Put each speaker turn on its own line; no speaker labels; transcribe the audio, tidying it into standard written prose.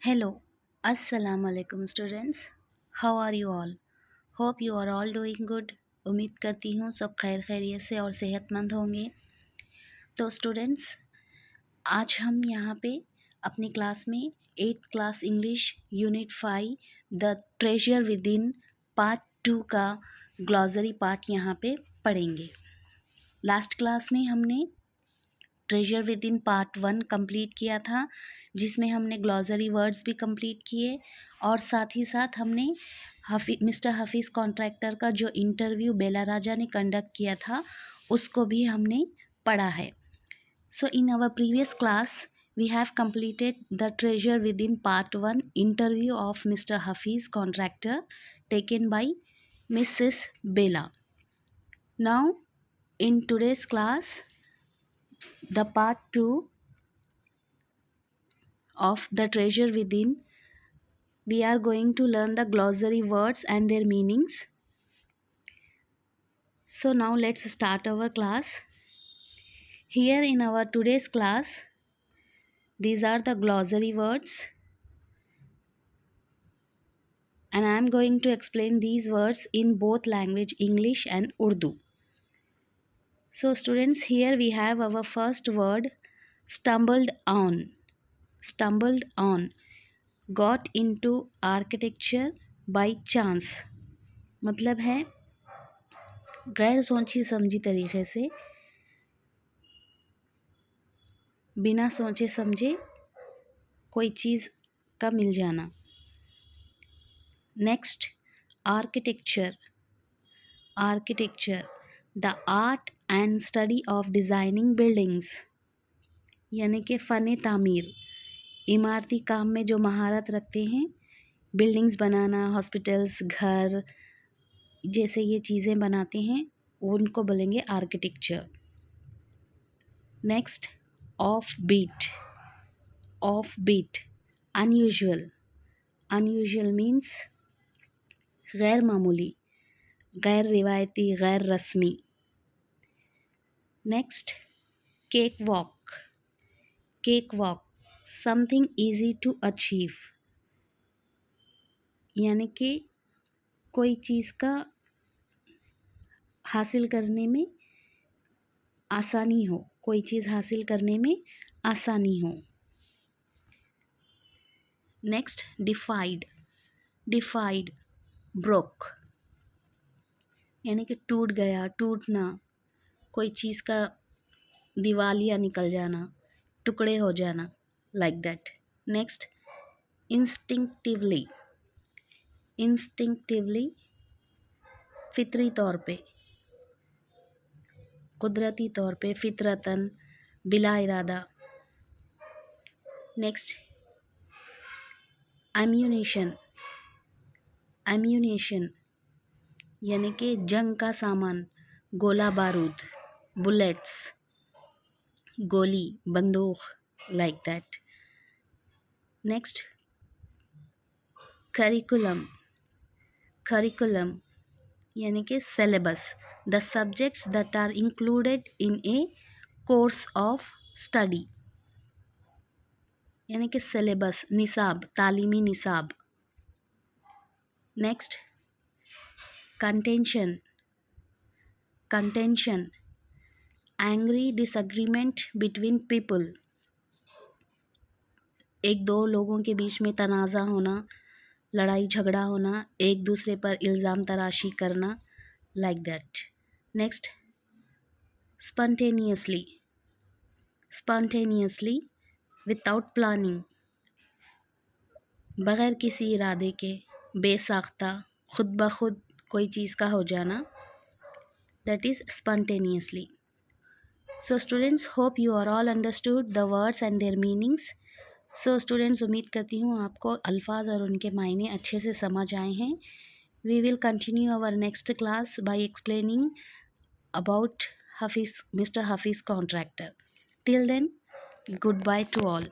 Hello, Assalamu alaikum students. How are you all? Hope you are all doing good. उम्मीद करती हूँ सब खैर खैरियत से और सेहतमंद होंगे। तो स्टूडेंट्स, आज हम यहाँ पे अपनी क्लास में 8th class English unit 5 the treasure within इन पार्ट 2 का ग्लॉसरी पार्ट यहाँ पे पढ़ेंगे। लास्ट क्लास में हमने ट्रेजर विद इन पार्ट 1 कंप्लीट किया था, जिसमें हमने ग्लॉसरी वर्ड्स भी कंप्लीट किए और साथ ही साथ हमने मिस्टर हफीज़ कॉन्ट्रैक्टर का जो इंटरव्यू बेला राजा ने कंडक्ट किया था उसको भी हमने पढ़ा है। So in our previous class we have completed the treasure within इन पार्ट 1 interview of mister Hafeez Contractor taken by Mrs. Bella. Now in today's class, the part 2 of the treasure within, we are going to learn the glossary words and their meanings. So now let's start our class. Here in our today's class, these are the glossary words and I am going to explain these words in both language English and Urdu. So students, here we have our first word, stumbled on. Stumbled on, got into architecture by chance. मतलब है गैर सोची समझी तरीके से, बिना सोचे समझे कोई चीज़ का मिल जाना। Next, architecture. Architecture, the art and study of designing buildings, यानी कि फ़न तामीर, इमारती काम में जो महारत रखते हैं, बिल्डिंग्स बनाना, हॉस्पिटल्स, घर जैसे ये चीज़ें बनाते हैं, उनको बोलेंगे architecture. Next, off beat. Off beat, unusual. Unusual means गैर मामूली, गैर रिवायती, गैर रस्मी। Next, cake walk. Cake walk, something easy to achieve, यानी कि कोई चीज़ का हासिल करने में आसानी हो, कोई चीज़ हासिल करने में आसानी हो। नेक्स्ट, डिफाइड। डिफाइड, ब्रोक, यानी कि टूट गया, टूटना, कोई चीज़ का दिवालिया निकल जाना, टुकड़े हो जाना, like that. Next, instinctively. Instinctively, फितरी तौर पे, कुदरती तौर पे, फितरतन, बिला इरादा। Next, ammunition. एम्यूनेशन, यानी कि जंग का सामान, गोला बारूद, बुलेट्स, गोली, बंदूक, like that. Next, curriculum. Curriculum, यानी कि syllabus, the subjects that are included in a course of study, यानी कि सिलेबस, निसाब, तालीमी निसाब। Next, contention. Contention, angry disagreement between people, एक दो लोगों के बीच में तनाज़ा होना, लड़ाई झगड़ा होना, एक दूसरे पर इल्ज़ाम तराशी करना, like that. Next, spontaneously. Spontaneously, without planning, बग़ैर किसी इरादे के, बेसाख्ता, खुद ब खुद कोई चीज़ का हो जाना, that is spontaneously. So students, hope you are all understood the words and their meanings. So students, उम्मीद करती हूँ आपको अल्फाज और उनके मायने अच्छे से समझ आए हैं। We will continue our next class by explaining about mister Hafeez contractor. Till then, goodbye to all.